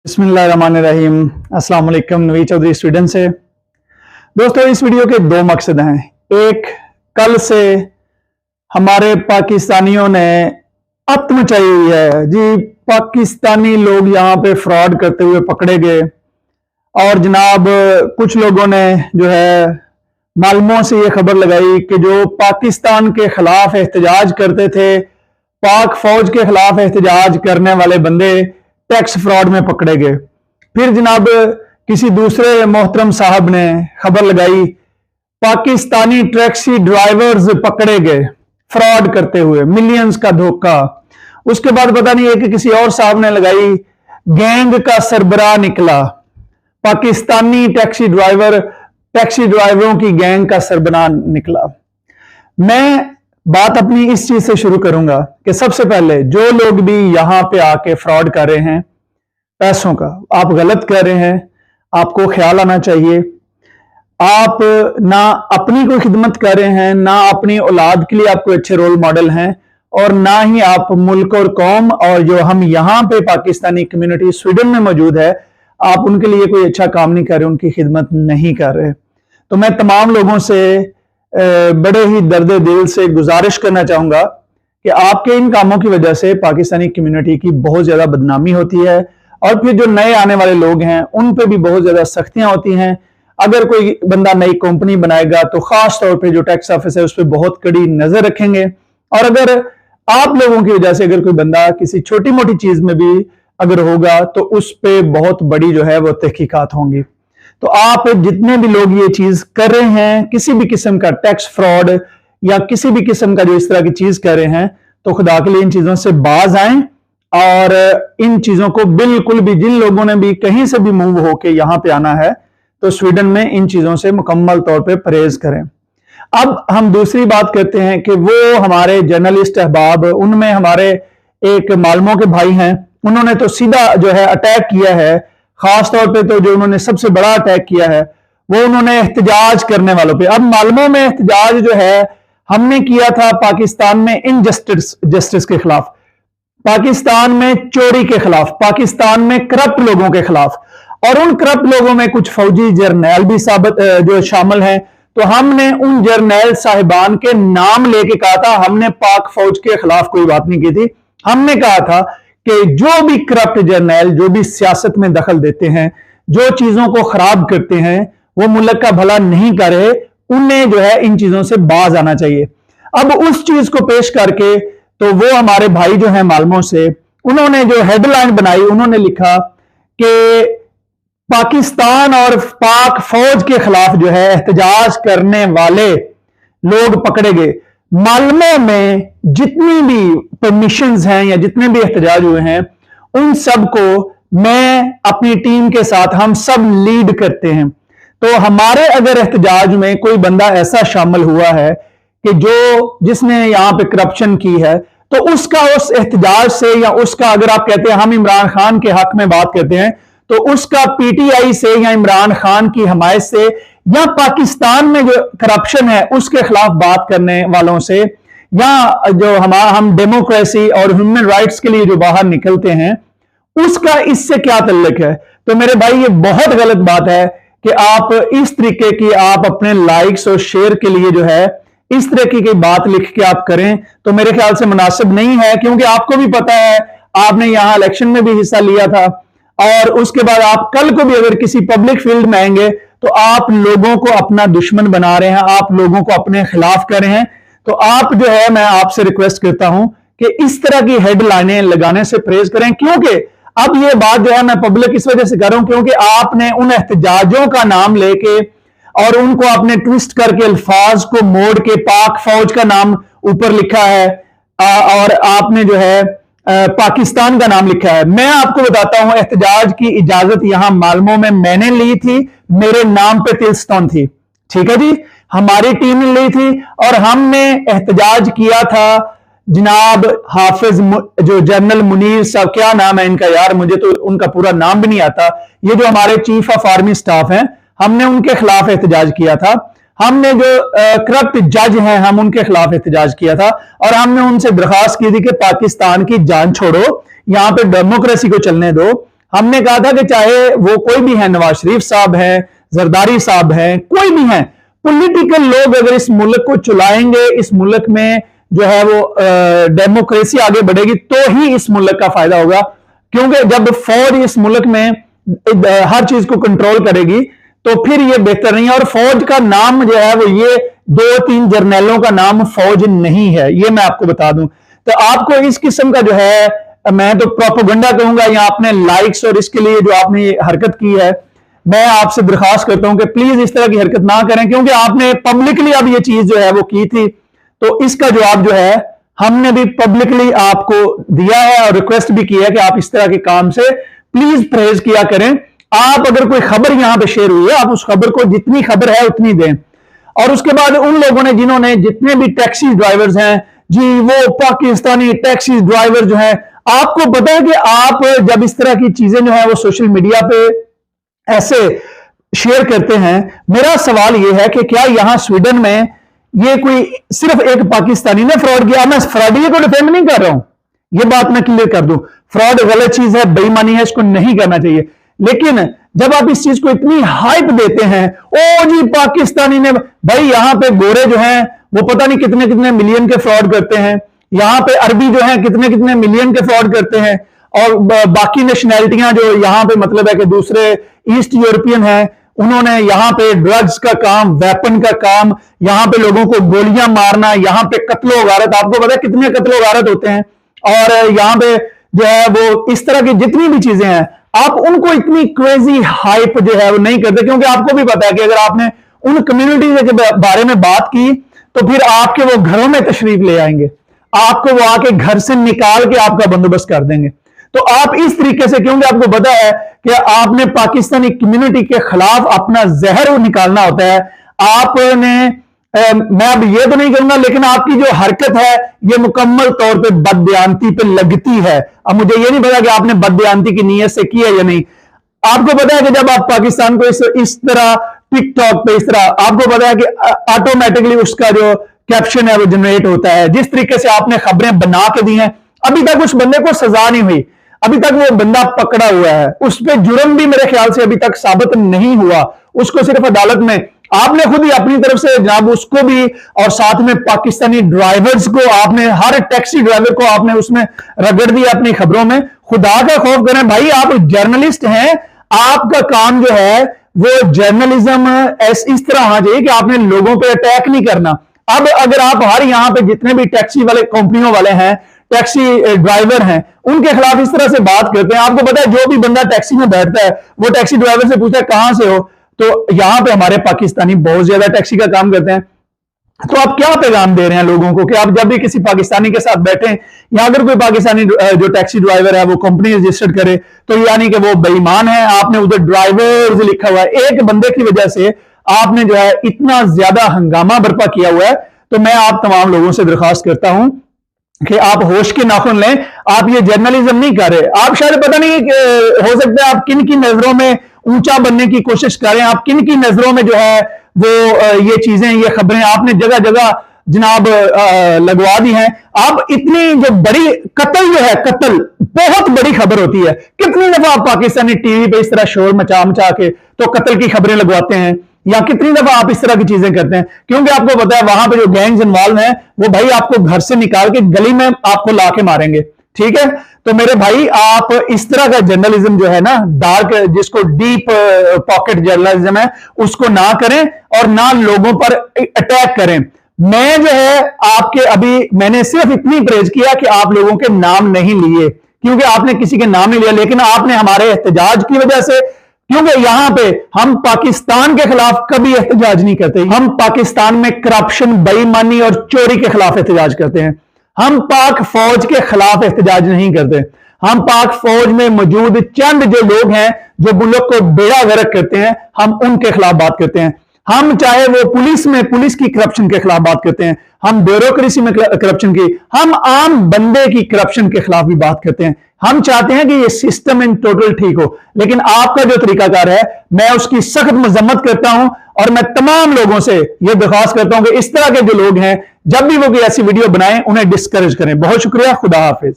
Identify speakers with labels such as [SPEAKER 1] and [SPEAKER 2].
[SPEAKER 1] बिस्मिल्लाहिर्रहमानिर्रहीम। अस्सलाम वालेकुम। नवी चौधरी स्वीडन से। दोस्तों, इस वीडियो के दो मकसद हैं। एक, कल से हमारे पाकिस्तानियों ने अत मचाई हुई है जी। पाकिस्तानी लोग यहाँ पे फ्रॉड करते हुए पकड़े गए और जनाब कुछ लोगों ने जो है मालूमों से ये खबर लगाई कि जो पाकिस्तान के खिलाफ एहतजाज करते थे, पाक फौज के खिलाफ एहतजाज करने वाले बंदे टैक्स फ्रॉड में पकड़े गए। फिर जनाब किसी दूसरे मोहतरम साहब ने खबर लगाई, पाकिस्तानी टैक्सी ड्राइवर्स पकड़े गए फ्रॉड करते हुए, मिलियंस का धोखा। उसके बाद पता नहीं है कि किसी और साहब ने लगाई, गैंग का सरबराह निकला, पाकिस्तानी टैक्सी ड्राइवरों की गैंग का सरबराह निकला। मैं बात अपनी इस चीज से शुरू करूंगा कि सबसे पहले जो लोग भी यहां पे आके फ्रॉड कर रहे हैं पैसों का, आप गलत कर रहे हैं। आपको ख्याल आना चाहिए, आप ना अपनी कोई खिदमत कर रहे हैं, ना अपनी औलाद के लिए आप कोई अच्छे रोल मॉडल हैं, और ना ही आप मुल्क और कौम और जो हम यहाँ पे पाकिस्तानी कम्युनिटी स्वीडन में मौजूद है, आप उनके लिए कोई अच्छा काम नहीं कर रहे, उनकी खिदमत नहीं कर रहे। तो मैं तमाम लोगों से बड़े ही दर्द दिल से गुजारिश करना चाहूंगा कि आपके इन कामों की वजह से पाकिस्तानी कम्युनिटी की बहुत ज्यादा बदनामी होती है, और फिर जो नए आने वाले लोग हैं उन पे भी बहुत ज्यादा सख्तियां होती हैं। अगर कोई बंदा नई कंपनी बनाएगा तो खास तौर पे जो टैक्स ऑफिस है उस पर बहुत कड़ी नजर रखेंगे, और अगर आप लोगों की वजह से अगर कोई बंदा किसी छोटी मोटी चीज में भी अगर होगा तो उस पर बहुत बड़ी जो है वो तहकीकात होंगी। तो आप जितने भी लोग ये चीज कर रहे हैं, किसी भी किस्म का टैक्स फ्रॉड या किसी भी किस्म का जो इस तरह की चीज कर रहे हैं, तो खुदा के लिए इन चीजों से बाज आएं, और इन चीजों को बिल्कुल भी, जिन लोगों ने भी कहीं से भी मूव होके यहां पे आना है तो स्वीडन में इन चीजों से मुकम्मल तौर पे परहेज करें। अब हम दूसरी बात करते हैं कि वो हमारे जर्नलिस्ट अहबाब, उनमें हमारे एक मालमों के भाई हैं, उन्होंने तो सीधा जो है अटैक किया है। खास तौर पे तो जो उन्होंने सबसे बड़ा अटैक किया है वो उन्होंने एहतजाज करने वालों पे। अब मालूमों में एहतजाज जो है हमने किया था पाकिस्तान में जस्टिस के खिलाफ, पाकिस्तान में चोरी के खिलाफ, पाकिस्तान में करप्ट लोगों के खिलाफ, और उन करप्ट लोगों में कुछ फौजी जर्नैल भी जो शामिल हैं। तो हमने उन जर्नैल साहिबान के नाम लेके कहा था, हमने पाक फौज के खिलाफ कोई बात नहीं की थी। हमने कहा था कि जो भी करप्ट जर्नैल, जो भी सियासत में दखल देते हैं, जो चीजों को खराब करते हैं, वो मुल्क का भला नहीं कर रहे, उन्हें जो है इन चीजों से बाज आना चाहिए। अब उस चीज को पेश करके तो वो हमारे भाई जो है मालमों से, उन्होंने जो हेडलाइन बनाई, उन्होंने लिखा कि पाकिस्तान और पाक फौज के खिलाफ जो है एहतजाज करने वाले लोग पकड़े गए। मालमों में जितनी भी परमिशंस हैं या जितने भी एहतजाज हुए हैं, उन सब को मैं अपनी टीम के साथ, हम सब लीड करते हैं। तो हमारे अगर एहतजाज में कोई बंदा ऐसा शामिल हुआ है कि जिसने यहां पे करप्शन की है, तो उसका उस एहतजाज से, या उसका, अगर आप कहते हैं हम इमरान खान के हक में बात करते हैं, तो उसका पीटीआई से या इमरान खान की हमायत से या पाकिस्तान में जो करप्शन है उसके खिलाफ बात करने वालों से, या जो हम डेमोक्रेसी और ह्यूमन राइट्स के लिए जो बाहर निकलते हैं, उसका इससे क्या ताल्लुक है। तो मेरे भाई ये बहुत गलत बात है कि आप इस तरीके की, आप अपने लाइक्स और शेयर के लिए जो है इस तरीके की बात लिख के आप करें, तो मेरे ख्याल से मुनासिब नहीं है। क्योंकि आपको भी पता है, आपने यहां इलेक्शन में भी हिस्सा लिया था, और उसके बाद आप कल को भी अगर किसी पब्लिक फील्ड में आएंगे तो आप लोगों को अपना दुश्मन बना रहे हैं, आप लोगों को अपने खिलाफ कर रहे हैं। तो आप जो है, मैं आपसे रिक्वेस्ट करता हूं कि इस तरह की हेडलाइनें लगाने से परहेज करें। क्योंकि अब ये बात जो है मैं पब्लिक इस वजह से कर रहा हूं क्योंकि आपने उन एहतजाजों का नाम लेके और उनको आपने ट्विस्ट करके, अल्फाज को मोड़ के पाक फौज का नाम ऊपर लिखा है, और आपने जो है पाकिस्तान का नाम लिखा है। मैं आपको बताता हूं, एहतजाज की इजाजत यहां मालमों में मैंने ली थी, मेरे नाम पे तिलस्टोन थी, ठीक है जी, हमारी टीम ने ली थी, और हमने एहतजाज किया था। जनाब हाफिज, जो जनरल मुनीर साहब, क्या नाम है इनका यार, मुझे तो उनका पूरा नाम भी नहीं आता, ये जो हमारे चीफ ऑफ आर्मी स्टाफ हैं, हमने उनके खिलाफ एहतजाज किया था। हमने जो करप्ट जज हैं, हम उनके खिलाफ एहतजाज किया था, और हमने उनसे दरखास्त की थी कि पाकिस्तान की जान छोड़ो, यहां पे डेमोक्रेसी को चलने दो, हमने कहा था कि चाहे वो कोई भी है, नवाज शरीफ साहब है, जरदारी साहब है, कोई भी है, पॉलिटिकल लोग अगर इस मुल्क को चलाएंगे, इस मुल्क में जो है वो डेमोक्रेसी आगे बढ़ेगी, तो ही इस मुल्क का फायदा होगा। क्योंकि जब फौज इस मुल्क में हर चीज को कंट्रोल करेगी तो फिर ये बेहतर नहीं है। और फौज का नाम जो है वो ये 2-3 जर्नैलों का नाम फौज नहीं है, ये मैं आपको बता दूं। तो आपको इस किस्म का जो है, मैं तो प्रोपेगेंडा कहूंगा या आपने लाइक्स और इसके लिए जो आपने हरकत की है, मैं आपसे दरखास्त करता हूं कि प्लीज इस तरह की हरकत ना करें, क्योंकि आपने पब्लिकली अब ये चीज जो है वो की थी, तो इसका जवाब जो है हमने भी पब्लिकली आपको दिया है और रिक्वेस्ट भी किया है कि आप इस तरह के काम से प्लीज परहेज किया करें। आप अगर कोई खबर यहां पे शेयर हुई है, आप उस खबर को जितनी खबर है उतनी दें। और उसके बाद उन लोगों ने जिन्होंने, जितने भी टैक्सी ड्राइवर्स हैं जी, वो पाकिस्तानी टैक्सी ड्राइवर जो है, आपको पता है कि आप जब इस तरह की चीजें जो है वो सोशल मीडिया पे ऐसे शेयर करते हैं, मेरा सवाल यह है कि क्या यहां स्वीडन में ये कोई सिर्फ एक पाकिस्तानी ने फ्रॉड किया? मैं फ्रॉडी को डिफेंड नहीं कर रहा हूं, ये बात मैं क्लियर कर दूं। फ्रॉड गलत चीज है, बेईमानी है, इसको नहीं करना चाहिए। लेकिन जब आप इस चीज को इतनी हाइप देते हैं, ओ जी पाकिस्तानी ने, भाई यहां पे गोरे जो हैं वो पता नहीं कितने कितने मिलियन के फ्रॉड करते हैं, यहां पे अरबी जो है कितने कितने मिलियन के फ्रॉड करते हैं, और बाकी नेशनैलिटियां जो यहां पे मतलब है कि दूसरे ईस्ट यूरोपियन हैं, उन्होंने यहां पे ड्रग्स का काम, वेपन का काम, यहां पे लोगों को गोलियां मारना, यहां पे कत्लो गारत, आपको पता है कितने कत्लो गारत होते हैं। और यहां पे जो है वो इस तरह की जितनी भी चीजें हैं, आप उनको इतनी क्रेजी हाइप जो है वो नहीं करते, क्योंकि आपको भी पता है कि अगर आपने उन कम्युनिटीज के बारे में बात की तो फिर आपके वो घरों में तशरीफ ले आएंगे, आपको वो आके घर से निकाल के आपका बंदोबस्त कर देंगे। तो आप इस तरीके से, क्योंकि आपको पता है कि आपने पाकिस्तानी कम्युनिटी के खिलाफ अपना जहर निकालना होता है, आपने मैं अब ये तो नहीं करूंगा, लेकिन आपकी जो हरकत है ये मुकम्मल तौर पे बददियानती पे लगती है। अब मुझे ये नहीं पता कि आपने बददियानती की नीयत से की है या नहीं। आपको पता है कि जब आप पाकिस्तान को इस तरह टिकटॉक पे इस तरह, आपको पता है कि ऑटोमेटिकली उसका जो कैप्शन है वो जनरेट होता है, जिस तरीके से आपने खबरें बना के दी हैं, अभी तक उस बंदे को सजा नहीं हुई, अभी तक वो बंदा पकड़ा हुआ है, उस पर जुर्म भी मेरे ख्याल से अभी तक साबित नहीं हुआ, उसको सिर्फ अदालत में, आपने खुद ही अपनी तरफ से जनाब उसको भी, और साथ में पाकिस्तानी ड्राइवर्स को आपने, हर टैक्सी ड्राइवर को आपने उसमें रगड़ दिया अपनी खबरों में। खुदा का खौफ करें भाई, आप जर्नलिस्ट हैं, आपका काम जो है वो जर्नलिज्म इस तरह होना चाहिए कि आपने लोगों पे अटैक नहीं करना। अब अगर आप हर यहां पे जितने भी टैक्सी वाले कंपनियों वाले हैं, टैक्सी ड्राइवर हैं, उनके खिलाफ इस तरह से बात करते हैं, आपको पता है जो भी बंदा टैक्सी में बैठता है वो टैक्सी ड्राइवर से पूछता है कहां से हो, तो यहां पे हमारे पाकिस्तानी बहुत ज्यादा टैक्सी का काम करते हैं। तो आप क्या पैगाम दे रहे हैं लोगों को कि आप जब भी किसी पाकिस्तानी के साथ बैठे या अगर कोई पाकिस्तानी जो टैक्सी ड्राइवर है वो कंपनी रजिस्टर्ड करे तो यानी कि वो बेईमान है। आपने उधर ड्राइवर लिखा हुआ है, एक बंदे की वजह से आपने जो है इतना ज्यादा हंगामा बर्पा किया हुआ है। तो मैं आप तमाम लोगों से दरखास्त करता हूं कि आप होश के नाखून लें, आप ये जर्नलिज्म नहीं कर रहे। आप शायद पता नहीं हो सकता है आप किन की नजरों में ऊंचा बनने की कोशिश करें, आप किन की नजरों में जो है वो ये चीजें, ये खबरें आपने जगह जगह जनाब लगवा दी हैं। आप इतनी जो बड़ी कत्ल जो है, कत्ल बहुत बड़ी खबर होती है, कितनी दफा आप पाकिस्तानी टीवी पे इस तरह शोर मचा मचा के तो कत्ल की खबरें लगवाते हैं, या कितनी दफा आप इस तरह की चीजें करते हैं, क्योंकि आपको पता है वहां पे जो गैंग्स इन्वॉल्व हैं वो भाई आपको घर से निकाल के गली में आपको ला के मारेंगे। ठीक है, तो मेरे भाई आप इस तरह का जर्नलिज्म जो है ना, डार्क, जिसको डीप पॉकेट जर्नलिज्म है, उसको ना करें और ना लोगों पर अटैक करें। मैं जो है आपके अभी मैंने सिर्फ इतनी परहेज किया कि आप लोगों के नाम नहीं लिए, क्योंकि आपने किसी के नाम नहीं लिया, लेकिन आपने हमारे एहतजाज की वजह से, क्योंकि यहां पे हम पाकिस्तान के खिलाफ कभी एहतजाज नहीं करते, हम पाकिस्तान में करप्शन, बेईमानी और चोरी के खिलाफ एहतजाज करते हैं। हम पाक फौज के खिलाफ एहतजाज नहीं करते, हम पाक फौज में मौजूद चंद जो लोग हैं जो मुल्क को बेड़ा गर्क करते हैं, हम उनके खिलाफ बात करते हैं। हम चाहे वो पुलिस में, पुलिस की करप्शन के खिलाफ बात करते हैं, हम ब्यूरोक्रेसी में करप्शन की, हम आम बंदे की करप्शन के खिलाफ भी बात करते हैं। हम चाहते हैं कि ये सिस्टम इन टोटल ठीक हो, लेकिन आपका जो तरीकाकार है मैं उसकी सख्त मजम्मत करता हूं, और मैं तमाम लोगों से यह दरख्वास्त करता हूं कि इस तरह के जो लोग हैं जब भी वो कोई ऐसी वीडियो बनाएं उन्हें डिस्करेज करें। बहुत शुक्रिया, खुदा हाफिज।